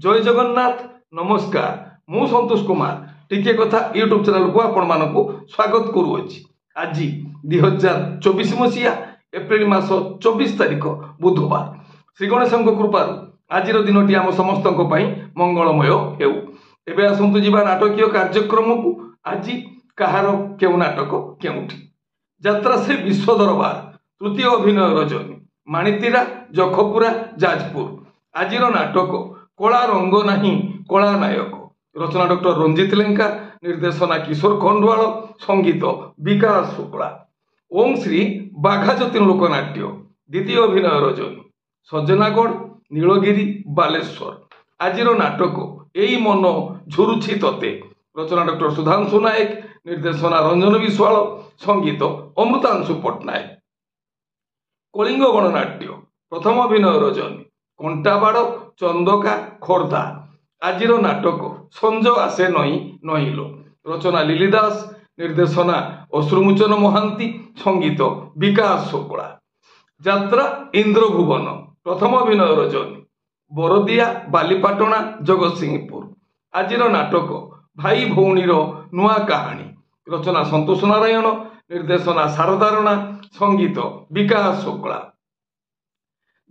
जय जगन्नाथ नमस्कार मु संतोष कुमार टिके कथा यूट्यूब चैनल को आपण मानकु स्वागत करूअछि। आज 2024 मसीहा एप्रिल मास 24 तारिख बुधवार श्री गणेश कृपा आज दिनटी आम समस्त मंगलमय हेउ। एबे आसंतु जीवा नाटकीय कार्यक्रम को आज कहार केउ नाटक केउठी यात्रा श्री विश्व दरबार तृतीय अभिनय रजनी माणितीरा जखपुरा जाजपुर आजिर नाटक कला रंग नहीं कला नायक रचना डॉक्टर रंजित लेंका निर्देशना किशोर खंडवाल संगीत विकास शुक्ला ओम श्री बाघा जतीन लोकनाट्य द्वितीय अभिनय रजनी सज्जनागढ़ नीलगिरी बालेश्वर आजिर नाटक एई मन झुरुछि तते रचना डॉक्टर सुधांशु नायक निर्देशना रंजन विश्वाल संगीत अमृतांशु पट्टनायक कलिंग गणनाट्य प्रथम अभिनय रजनी कंटाबाड़ चंदका खोर्धा आजिर नाटक संज आसे नई नईलो रचना लिली दास निर्देशना अश्रुमोचन महांती संगीत विकास शुक्ला यात्रा इंद्रभुवन प्रथम अभिनय रजनी बरदिया बालीपाटना जगतसिंहपुर आजिर नाटक भाई भौणीर नुआ कहानी रचना संतोष नारायण निर्देशना शारदारणा संगीत विकास शुक्ला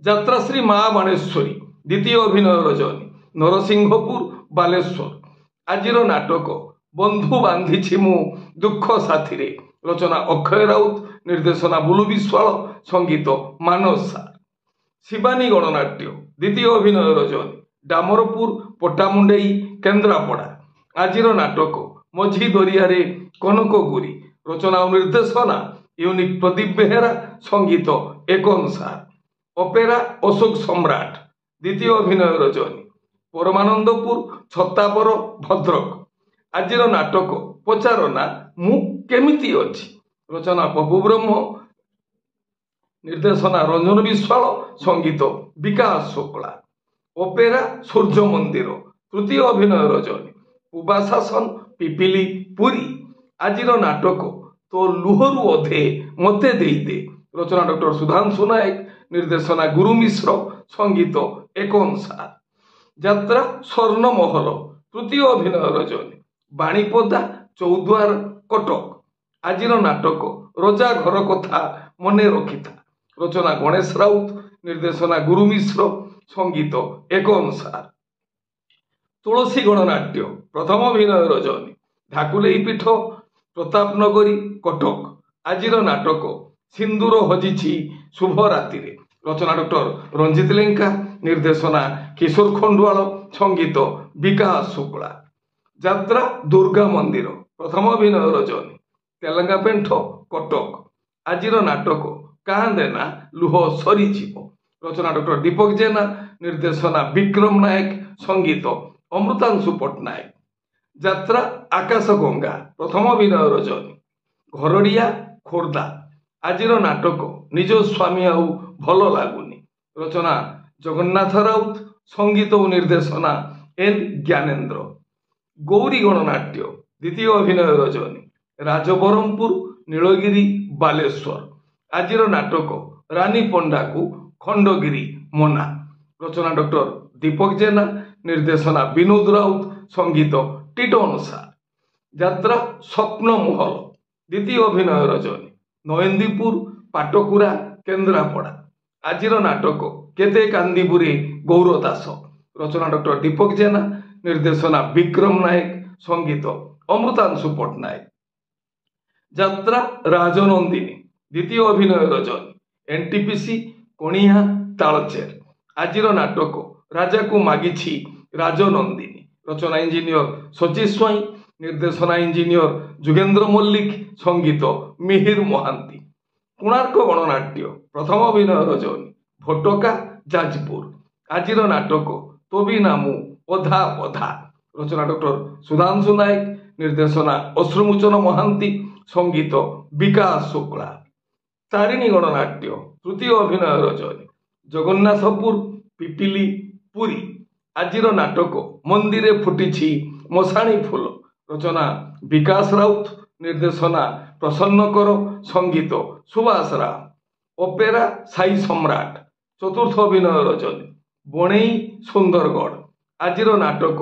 यात्रा श्री माँ बाणेश्वरी द्वितीय अभिनय रजनी नरसिंहपुर बालेश्वर आजिर नाटक बंधु बांधी मु दुख साथी रचना अक्षय राउत निर्देशना बुलु विश्वाल संगीत मानस सार शिवानी गणनाट्य द्वितीय अभिनय रजनी डामरपुर पट्टामुंडेई केन्द्रापड़ा आजिर नाटक मझी दरियारे कनक गुरी रचना और निर्देशना यूनिक प्रदीप बेहेरा संगीत एकन सार अपेरा अशोक सम्राट द्वितीय अभिनय रजनी परमानंदपुर छत्तापर भद्रक आजिर नाटक पचारना मु केमिति अछि रचना पपु ब्रह्म निर्देशना रंजन विश्वाल संगीत विकास शुक्ला अपेरा सूर्य मंदिर तृतीय अभिनय रजनी उबाशासन पिपिली पुरी आजिर नाटक तो लुहरु अधे मते देईदे रचना डॉक्टर सुधांशु नायक निर्देशना गुरु मिश्र संगीत एकन सार यात्रा स्वर्ण महल तृतीय अभिनय रजनी बाणीपदा चौद्वार कटक आजिर नाटक रजा घर कथा मने रखिथा रचना गणेश राउत निर्देशना गुरु मिश्र संगीत एकन सार तुलसी गणनाट्य प्रथम अभिनय रजनी ढाकुलेई पीठ प्रतापनगरी कटक आजिर नाटक सिंदूर हजिछि शुभ राति रचना डॉक्टर रंजित लेंका निर्देशना किशोर खंडवाल संगीत विकास शुक्ला यात्रा दुर्गा मंदिर प्रथम अभिनय रजनी तेलंगा पेंठ कटक आजिर नाटक कांदेना लुह सरी रचना डॉक्टर दीपक जेना निर्देशना विक्रम नायक संगीत अमृतांशु पट्टनायक यात्रा आकाश गंगा प्रथम अभिनय रजनी घरड़िया खोर्धा आजिर नाटक निज स्वामी आउ भल लगुनि रचना जगन्नाथ राउत संगीत और निर्देशना एन ज्ञानेन्द्र गौरी गणनाट्य द्वितीय अभिनय रजनी राजबरमपुर नीलगिरी बालेश्वर आजिर नाटक रानी पंडा को खंडगिरी मना रचना डॉक्टर दीपक जेना निर्देशना विनोद राउत संगीत टिटन सार यात्रा स्वप्न महल द्वितीय अभिनय रजनी नयनदीपुर पाटकुरा केन्द्रापड़ा आजिर नाटक केते कांदीपुरी गौरदास रचना डॉक्टर दीपक जेना निर्देशना विक्रम नायक संगीत अमृतांशु पट्टनायक यात्रा राजनंदिनी द्वितीय अभिनय रजनी एनटीपीसी कणिया तालचेर आजिर नाटक राजा को मागिछि राजनंदिनी रचना इंजीनियर सची स्वाई निर्देशना इंजीनियर जुगेन्द्र मल्लिक संगीत मिहिर महांती कोणार्क गणनाट्य प्रथम अभिनय रजनी भटका जाजपुर आजिर नाटक तोबी नामु अधा अधा रचना डॉक्टर सुधांशु नायक निर्देशना अश्रुमोचन महांती संगीत विकास शुक्ला तारिणी गणनाट्य तृतीय अभिनय रजनी जगन्नाथपुर पिपिली पुरी आजिर नाटक मंदिरे फुटिछि मशाणी फूल रचना विकास राउत निर्देशना प्रसन्नकर संगीत सुभाष राम अपेरा साई सम्राट चतुर्थ अभिनय रजनी बणई सुंदरगढ़ ଆଜିର ନାଟକ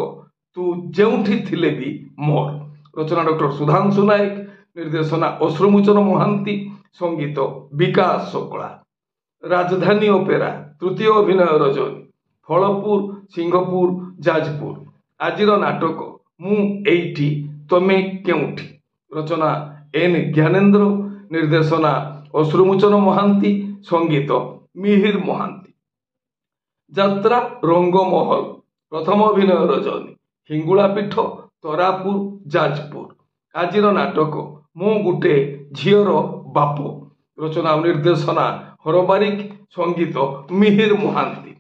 ତୁ ଯେଉଁଠି ଥିଲେ ବି ମୋର। ରଚନା ଡକ୍ଟର ସୁଧାଂଶୁ ନାୟକ, ନିର୍ଦ୍ଦେଶନା ଅଶ୍ରୁମୋଚନ ମହାନ୍ତି, ସଙ୍ଗୀତ ବିକାଶ ଶୁକ୍ଳା। ରାଜଧାନୀ ଅପେରା ତୃତୀୟ ଅଭିନୟ ରଜନୀ, ଫଳପୁର, ସିଂହପୁର, ଯାଜପୁର। ଆଜିର ନାଟକ ମୁଁ ଏଇଠି ତମେ କେଉଁଠି। ରଚନା ଏନ୍ ଜ୍ଞାନେନ୍ଦ୍ର, ନିର୍ଦ୍ଦେଶନା ଅଶ୍ରୁମୋଚନ ମହାନ୍ତି, ସଙ୍ଗୀତ ମିହିର ମହାନ୍ତି। ଯାତ୍ରା ରଙ୍ଗମହଲ ପ୍ରଥମ ଅଭିନୟ ରଜନୀ, ହିଙ୍ଗୁଳା ପୀଠ, ତରାପୁର, ଯାଜପୁର। ଆଜିର ନାଟକ ମୁଁ ଗୋଟେ ଝିଅର ବାପ। ରଚନା ଓ ନିର୍ଦ୍ଦେଶନା ହର ବାରିକ, ସଙ୍ଗୀତ ମିହିର ମହାନ୍ତି।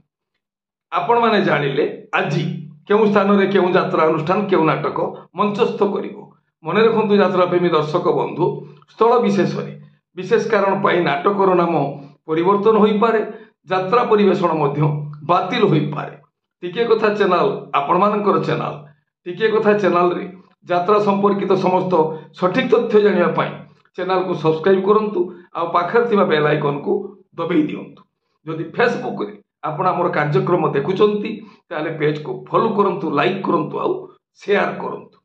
ଆପଣମାନେ ଜାଣିଲେ ଆଜି କେଉଁ ସ୍ଥାନରେ କେଉଁ ଯାତ୍ରା ଅନୁଷ୍ଠାନ କେଉଁ ନାଟକ ମଞ୍ଚସ୍ଥ କରିବ। ମନେ ରଖନ୍ତୁ ଯାତ୍ରାପ୍ରେମୀ ଦର୍ଶକ ବନ୍ଧୁ, ସ୍ଥଳ ବିଶେଷରେ ବିଶେଷ କାରଣ ପାଇଁ ନାଟକର ନାମ ପରିବର୍ତ୍ତନ ହୋଇପାରେ, ଯାତ୍ରା ପରିବେଷଣ ମଧ୍ୟ ବାତିଲ ହୋଇପାରେ। ଟିକିଏ କଥା ଚ୍ୟାନେଲ ଆପଣମାନଙ୍କର ଚ୍ୟାନେଲ। ଟିକିଏ କଥା ଚ୍ୟାନେଲରେ ଯାତ୍ରା ସମ୍ପର୍କିତ ସମସ୍ତ ସଠିକ୍ ତଥ୍ୟ ଜାଣିବା ପାଇଁ ଚ୍ୟାନେଲକୁ ସବସ୍କ୍ରାଇବ କରନ୍ତୁ, ଆଉ ପାଖରେ ଥିବା ବେଲ୍ ଆଇକନକୁ ଦବାଇ ଦିଅନ୍ତୁ। ଯଦି ଫେସବୁକରେ ଆପଣ ଆମର କାର୍ଯ୍ୟକ୍ରମ ଦେଖୁଛନ୍ତି ତାହେଲେ ପେଜକୁ ଫଲୋ କରନ୍ତୁ, ଲାଇକ୍ କରନ୍ତୁ ଆଉ ସେୟାର କରନ୍ତୁ।